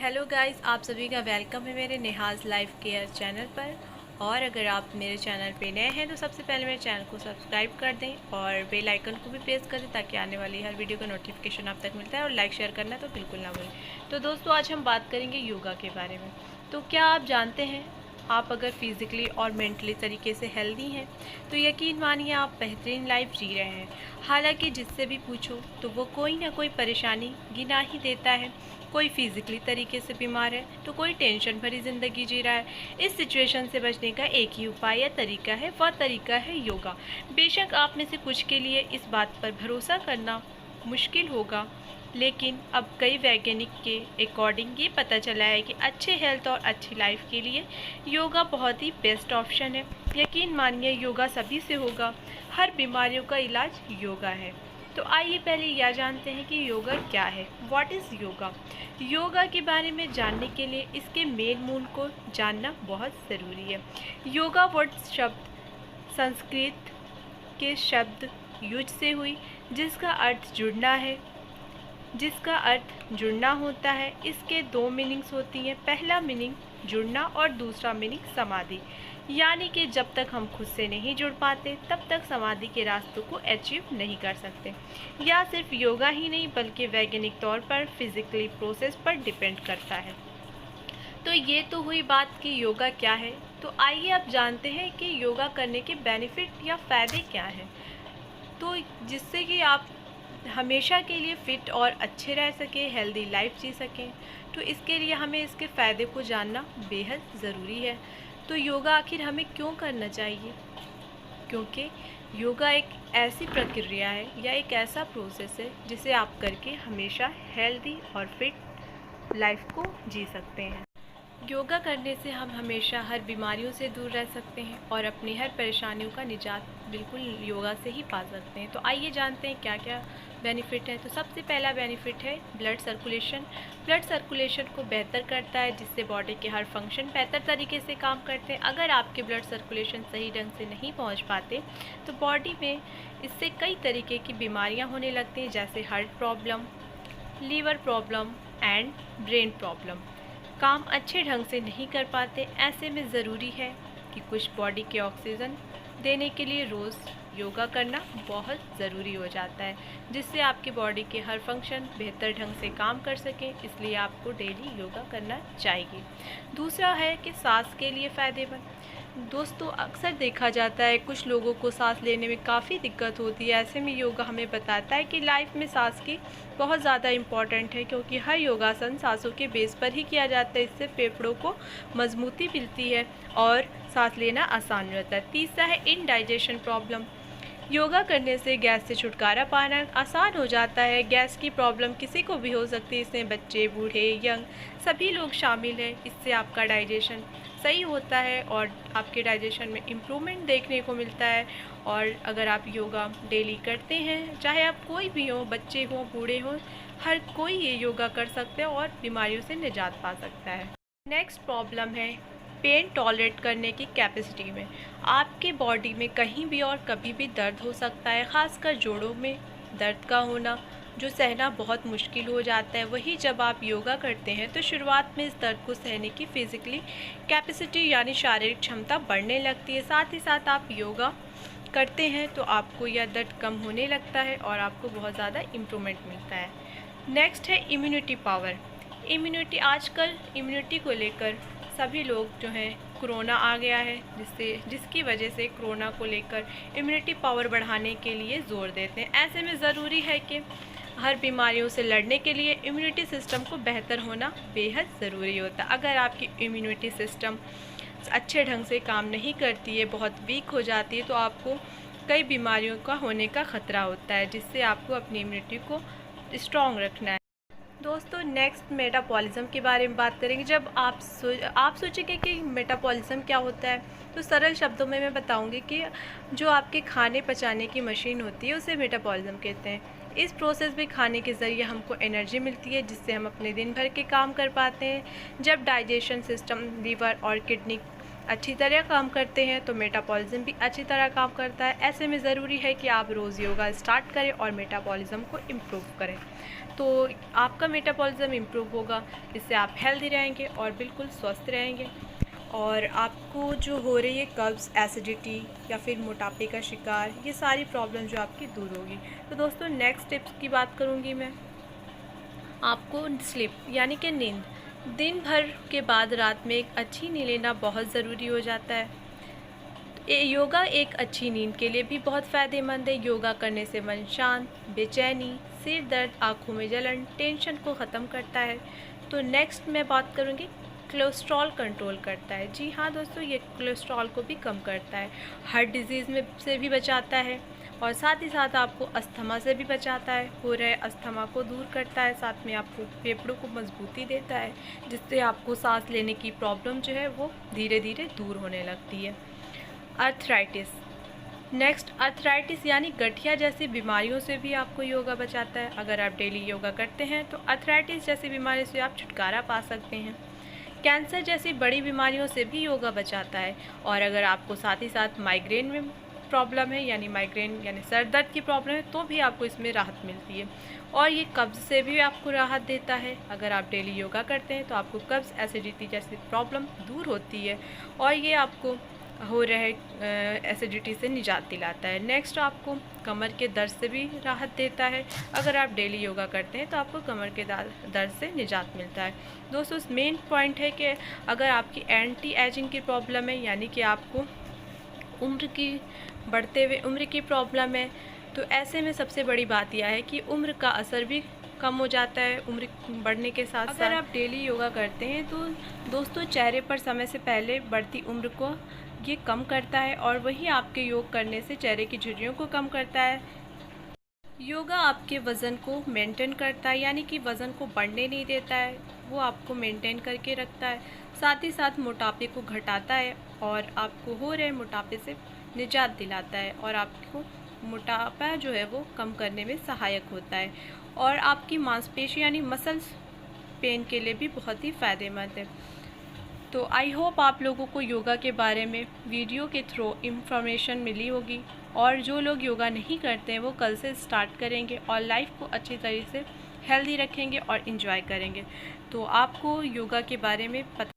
Hello guys, आप सभी का वेलकम है मेरे नेहाज़ लाइफ केयर चैनल पर। और अगर आप मेरे चैनल पे नए हैं तो सबसे पहले मेरे चैनल को सब्सक्राइब कर दें और बेल आइकन को भी प्रेस कर दें ताकि आने वाली हर वीडियो का नोटिफिकेशन आप तक मिलता है। और लाइक शेयर करना तो बिल्कुल ना भूलें। तो दोस्तों, आज हम बात करेंगे योगा के बारे में। तो क्या आप जानते हैं, आप अगर फिज़िकली और मेंटली तरीके से हेल्दी हैं तो यकीन मानिए आप बेहतरीन लाइफ जी रहे हैं। हालांकि जिससे भी पूछो तो वो कोई ना कोई परेशानी गिना ही देता है। कोई फिजिकली तरीके से बीमार है तो कोई टेंशन भरी ज़िंदगी जी रहा है। इस सिचुएशन से बचने का एक ही उपाय या तरीका है, वह तरीका है योगा। बेशक आप में से कुछ के लिए इस बात पर भरोसा करना मुश्किल होगा, लेकिन अब कई वैज्ञानिक के अकॉर्डिंग ये पता चला है कि अच्छे हेल्थ और अच्छी लाइफ के लिए योगा बहुत ही बेस्ट ऑप्शन है। यकीन मानिए योगा सभी से होगा, हर बीमारियों का इलाज योगा है। तो आइए पहले यह जानते हैं कि योगा क्या है। What is yoga. योगा के बारे में जानने के लिए इसके मेन मूल को जानना बहुत ज़रूरी है। योगा वर्ड शब्द संस्कृत के शब्द युज से हुई, जिसका अर्थ जुड़ना होता है। इसके दो मीनिंग्स होती हैं। पहला मीनिंग जुड़ना और दूसरा मीनिंग समाधि, यानी कि जब तक हम खुद से नहीं जुड़ पाते तब तक समाधि के रास्तों को अचीव नहीं कर सकते। या सिर्फ योगा ही नहीं बल्कि वैज्ञानिक तौर पर फिजिकली प्रोसेस पर डिपेंड करता है। तो ये तो हुई बात कि योगा क्या है। तो आइए अब जानते हैं कि योगा करने के बेनिफिट या फ़ायदे क्या हैं। तो जिससे कि आप हमेशा के लिए फ़िट और अच्छे रह सकें, हेल्दी लाइफ जी सकें, तो इसके लिए हमें इसके फ़ायदे को जानना बेहद ज़रूरी है। तो योगा आखिर हमें क्यों करना चाहिए? क्योंकि योगा एक ऐसी प्रक्रिया है या एक ऐसा प्रोसेस है जिसे आप करके हमेशा हेल्दी और फिट लाइफ को जी सकते हैं। योगा करने से हम हमेशा हर बीमारियों से दूर रह सकते हैं और अपनी हर परेशानियों का निजात बिल्कुल योगा से ही पा सकते हैं। तो आइए जानते हैं क्या क्या बेनिफिट है। तो सबसे पहला बेनिफिट है ब्लड सर्कुलेशन। ब्लड सर्कुलेशन को बेहतर करता है, जिससे बॉडी के हर फंक्शन बेहतर तरीके से काम करते हैं। अगर आपके ब्लड सर्कुलेशन सही ढंग से नहीं पहुंच पाते तो बॉडी में इससे कई तरीके की बीमारियां होने लगती हैं, जैसे heart problem, liver problem and brain problem. काम अच्छे ढंग से नहीं कर पाते। ऐसे में ज़रूरी है कि कुछ बॉडी के ऑक्सीजन देने के लिए रोज़ योगा करना बहुत ज़रूरी हो जाता है, जिससे आपकी बॉडी के हर फंक्शन बेहतर ढंग से काम कर सकें। इसलिए आपको डेली योगा करना चाहिए। दूसरा है कि सांस के लिए फ़ायदेमंद। दोस्तों, अक्सर देखा जाता है कुछ लोगों को सांस लेने में काफ़ी दिक्कत होती है। ऐसे में योगा हमें बताता है कि लाइफ में सांस की बहुत ज़्यादा इम्पॉर्टेंट है, क्योंकि हर योगासन सांसों के बेस पर ही किया जाता है। इससे फेफड़ों को मजबूती मिलती है और सांस लेना आसान हो जाता है। तीसरा है इनडाइजेशन प्रॉब्लम। योगा करने से गैस से छुटकारा पाना आसान हो जाता है। गैस की प्रॉब्लम किसी को भी हो सकती है, इसमें बच्चे, बूढ़े, यंग सभी लोग शामिल हैं। इससे आपका डाइजेशन सही होता है और आपके डाइजेशन में इम्प्रूवमेंट देखने को मिलता है। और अगर आप योगा डेली करते हैं, चाहे आप कोई भी हो, बच्चे हों, बूढ़े हों, हर कोई ये योगा कर सकते हैं और बीमारियों से निजात पा सकता है। नेक्स्ट प्रॉब्लम है पेन टॉलरेट करने की कैपेसिटी में। आपके बॉडी में कहीं भी और कभी भी दर्द हो सकता है, ख़ासकर जोड़ों में दर्द का होना जो सहना बहुत मुश्किल हो जाता है। वही जब आप योगा करते हैं तो शुरुआत में इस दर्द को सहने की फिज़िकली कैपेसिटी यानी शारीरिक क्षमता बढ़ने लगती है। साथ ही साथ आप योगा करते हैं तो आपको यह दर्द कम होने लगता है और आपको बहुत ज़्यादा इम्प्रूवमेंट मिलता है। नेक्स्ट है इम्यूनिटी पावर। आजकल इम्यूनिटी को लेकर सभी लोग जो हैं, कोरोना आ गया है जिसकी वजह से कोरोना को लेकर इम्यूनिटी पावर बढ़ाने के लिए ज़ोर देते हैं। ऐसे में ज़रूरी है कि हर बीमारियों से लड़ने के लिए इम्यूनिटी सिस्टम को बेहतर होना बेहद ज़रूरी होता है। अगर आपकी इम्यूनिटी सिस्टम अच्छे ढंग से काम नहीं करती है, बहुत वीक हो जाती है, तो आपको कई बीमारियों का होने का ख़तरा होता है, जिससे आपको अपनी इम्यूनिटी को स्ट्रॉन्ग रखना है। दोस्तों, नेक्स्ट मेटाबॉलिज्म के बारे में बात करेंगे। जब आप सोचेंगे कि मेटाबॉलिज्म क्या होता है, तो सरल शब्दों में मैं बताऊंगी कि जो आपके खाने पचाने की मशीन होती है उसे मेटाबॉलिज्म कहते हैं। इस प्रोसेस में खाने के ज़रिए हमको एनर्जी मिलती है, जिससे हम अपने दिन भर के काम कर पाते हैं। जब डाइजेशन सिस्टम, लीवर और किडनी अच्छी तरह काम करते हैं तो मेटाबॉलिज्म भी अच्छी तरह काम करता है। ऐसे में ज़रूरी है कि आप रोज़ योगा स्टार्ट करें और मेटाबॉलिज्म को इम्प्रूव करें, तो आपका मेटाबॉलिज्म इम्प्रूव होगा। इससे आप हेल्दी रहेंगे और बिल्कुल स्वस्थ रहेंगे, और आपको जो हो रही है कब्ज़, एसिडिटी या फिर मोटापे का शिकार, ये सारी प्रॉब्लम जो आपकी दूर होगी। तो दोस्तों नेक्स्ट टिप्स की बात करूँगी मैं। आपको स्लीप यानी कि नींद, दिन भर के बाद रात में एक अच्छी नींद लेना बहुत ज़रूरी हो जाता है। योगा एक अच्छी नींद के लिए भी बहुत फ़ायदेमंद है। योगा करने से मन शांत, बेचैनी, सिर दर्द, आँखों में जलन, टेंशन को ख़त्म करता है। तो नेक्स्ट मैं बात करूँगी, कोलेस्ट्रॉल कंट्रोल करता है। जी हाँ दोस्तों, ये कोलेस्ट्रॉल को भी कम करता है, हार्ट डिजीज़ में से भी बचाता है, और साथ ही साथ आपको अस्थमा से भी बचाता है। हो रहे अस्थमा को दूर करता है, साथ में आपको फेफड़ों को मजबूती देता है, जिससे आपको सांस लेने की प्रॉब्लम जो है वो धीरे धीरे दूर होने लगती है। अर्थराइटिस, नेक्स्ट अर्थराइटिस यानी गठिया जैसी बीमारियों से भी आपको योगा बचाता है। अगर आप डेली योगा करते हैं तो अर्थराइटिस जैसी बीमारी से आप छुटकारा पा सकते हैं। कैंसर जैसी बड़ी बीमारियों से भी योगा बचाता है। और अगर आपको साथ ही साथ माइग्रेन में प्रॉब्लम है, यानी माइग्रेन यानी सर दर्द की प्रॉब्लम है, तो भी आपको इसमें राहत मिलती है। और ये कब्ज़ से भी आपको राहत देता है। अगर आप डेली योगा करते हैं तो आपको कब्ज़, एसिडिटी जैसी प्रॉब्लम दूर होती है, और ये आपको हो रहे एसिडिटी से निजात दिलाता है। नेक्स्ट आपको कमर के दर्द से भी राहत देता है। अगर आप डेली योगा करते हैं तो आपको कमर के दर्द से निजात मिलता है। दोस्तों मेन पॉइंट है कि अगर आपकी एंटी एजिंग की प्रॉब्लम है, यानी कि आपको बढ़ते हुए उम्र की प्रॉब्लम है, तो ऐसे में सबसे बड़ी बात यह है कि उम्र का असर भी कम हो जाता है उम्र बढ़ने के साथ साथ। अगर आप डेली योगा करते हैं तो दोस्तों चेहरे पर समय से पहले बढ़ती उम्र को ये कम करता है, और वही आपके योग करने से चेहरे की झुर्रियों को कम करता है। योगा आपके वज़न को मेंटेन करता है, यानी कि वज़न को बढ़ने नहीं देता है, वो आपको मेंटेन करके रखता है। साथ ही साथ मोटापे को घटाता है, और आपको हो रहे मोटापे से निजात दिलाता है, और आपको मोटापा जो है वो कम करने में सहायक होता है, और आपकी मांसपेशी यानी मसल्स पेन के लिए भी बहुत ही फ़ायदेमंद है। तो आई होप आप लोगों को योगा के बारे में वीडियो के थ्रू इन्फॉर्मेशन मिली होगी, और जो लोग योगा नहीं करते हैं वो कल से स्टार्ट करेंगे और लाइफ को अच्छी तरीके से हेल्दी रखेंगे और इन्जॉय करेंगे। तो आपको योगा के बारे में पता